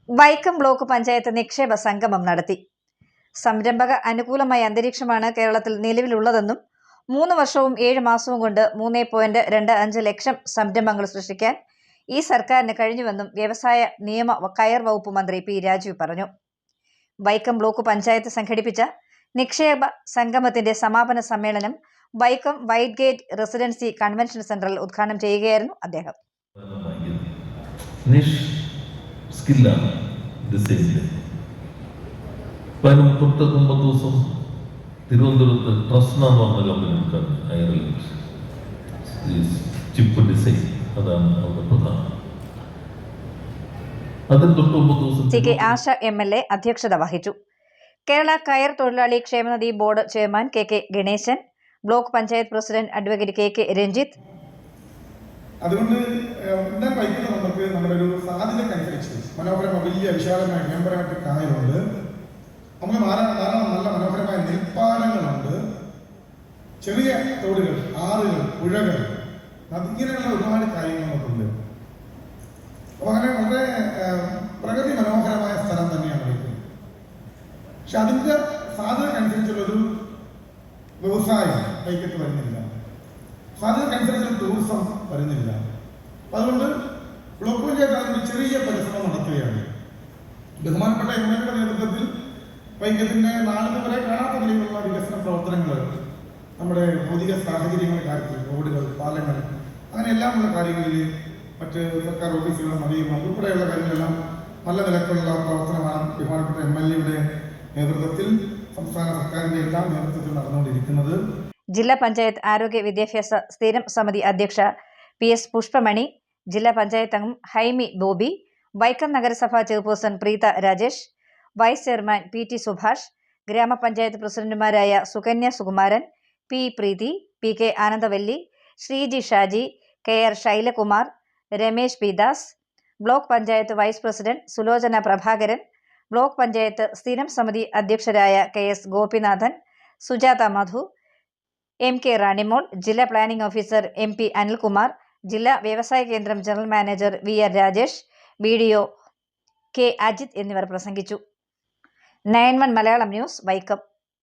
Vaikom block panchayat നിക്ഷേപ സംഗമം നടത്തി. സംരംഭക അനുകൂലമായ അന്തരീക്ഷമാണ് കേരളത്തിൽ നിലവിലുള്ളതെന്നും 3 വർഷവും 7 മാസവും കൊണ്ട് 3.25 ലക്ഷം സംരംഭങ്ങൾ സൃഷ്ടിക്കാൻ ഈ സർക്കാരിന് കഴിഞ്ഞുവെന്നും വ്യവസായ നിയമ കയർ വകുപ്പ് മന്ത്രി പി രാജീവ് പറഞ്ഞു. വൈക്കം ബ്ലോക്ക് പഞ്ചായത്ത് സംഘടിപ്പിച്ച നിക്ഷേപ സംഗമത്തിന്റെ സമാപന സമ്മേളനം Vaikom white gate residency convention സെന്ററിൽ ഉദ്ഘാടനം ചെയ്യുകയായിരുന്നു അദ്ദേഹം. സ്കില്ലാണ് ഡിസൈനിൽ. തൊട്ട് മുമ്പത്തെ ദിവസം തിരുവനന്തപുരത്ത് ട്രസ്ന എന്ന് പറഞ്ഞ കമ്പനിക്കാണ് അയർലൻഡ് ചിപ്പ് ഡിസൈൻ, അതാണ് അവിടെ പ്രധാനം. അതിന് തൊട്ട് മുമ്പത്തെ ദിവസം കെ ആശ MLA അധ്യക്ഷത വഹിച്ചു. കേരള കയർ തൊഴിലാളി ക്ഷേമനിധി board chairman K Ganesan, block panchayat president advocate K Ranjith. അതുകൊണ്ട് ഉടൻ വൈകുന്ന നമുക്ക് നമ്മുടെ ഒരു സാധ്യതക്കനുസരിച്ച് മനോഹരമായ വലിയ വിശാലമായ മേമ്പരമായിട്ട് കായലുണ്ട്, നമുക്ക് ധാരാളം നല്ല മനോഹരമായ നെൽപ്പാലങ്ങളുണ്ട്, ചെറിയ തോടുകൾ, ആറുകൾ, പുഴകൾ, ഇങ്ങനെയുള്ള ഒരുപാട് കാര്യങ്ങൾ നമുക്കുണ്ട്. അപ്പൊ അങ്ങനെ വളരെ പ്രകൃതി മനോഹരമായ സ്ഥലം തന്നെയാണ് വൈക്കം. പക്ഷെ അതിന്റെ സാധ്യതക്കനുസരിച്ചുള്ളൊരു വ്യവസായം വൈക്കത്ത് വരുന്നില്ല, സാധ്യതക്കനുസരിച്ചുള്ള ടൂറിസം വരുന്നില്ല. അതുകൊണ്ട് ബ്ലോക്ക് പഞ്ചായത്ത് അതിന് ചെറിയ പരിശ്രമം നടത്തുകയാണ്. ബഹുമാനപ്പെട്ട MLAയുടെ നേതൃത്വത്തിൽ വൈക്കത്തിന്റെ നാളിന് വരെ കാണാത്ത നിലയിലുള്ള വികസന പ്രവർത്തനങ്ങൾ, നമ്മുടെ ഭൗതിക സാഹചര്യങ്ങളുടെ കാര്യത്തിൽ റോഡുകൾ, പാലങ്ങൾ, അങ്ങനെ എല്ലാമുള്ള കാര്യങ്ങളിൽ മറ്റ് സർക്കാർ ഓഫീസുകളുടെ നവീകരണം ഉൾപ്പെടെയുള്ള കാര്യങ്ങളെല്ലാം നല്ല നിലക്കുള്ള പ്രവർത്തനമാണ് ബഹുമാനപ്പെട്ട MLAയുടെ നേതൃത്വത്തിൽ, സംസ്ഥാന സർക്കാരിന്റെ എല്ലാ നേതൃത്വത്തിൽ നടന്നുകൊണ്ടിരിക്കുന്നത്. ജില്ലാ പഞ്ചായത്ത് ആരോഗ്യ വിദ്യാഭ്യാസ സ്ഥിരം സമിതി അധ്യക്ഷ PS പുഷ്പമണി, ജില്ലാ പഞ്ചായത്ത് അംഗം ഹൈമി ബോബി, വൈക്കം നഗരസഭാ chairperson Preetha Rajesh, vice chairman PT Subhash, ഗ്രാമപഞ്ചായത്ത് പ്രസിഡന്റുമാരായ Sukanya Sukumaran, P Preethi, PK Anandavalli, Sreeji Shaji, KR Shailakumar, Ramesh P Das, block panchayat vice president Sulochana Prabhakaran, block panchayat സ്ഥിരം സമിതി അധ്യക്ഷരായ KS ഗോപിനാഥൻ, സുജാത മധു, MK റാണിമോൾ, ജില്ലാ പ്ലാനിംഗ് ഓഫീസർ MP അനിൽകുമാർ, ജില്ലാ വ്യവസായ കേന്ദ്രം general manager VR Rajesh, BDO K Ajith എന്നിവർ പ്രസംഗിച്ചു. 9 മലയാളം ന്യൂസ്, വൈക്കം.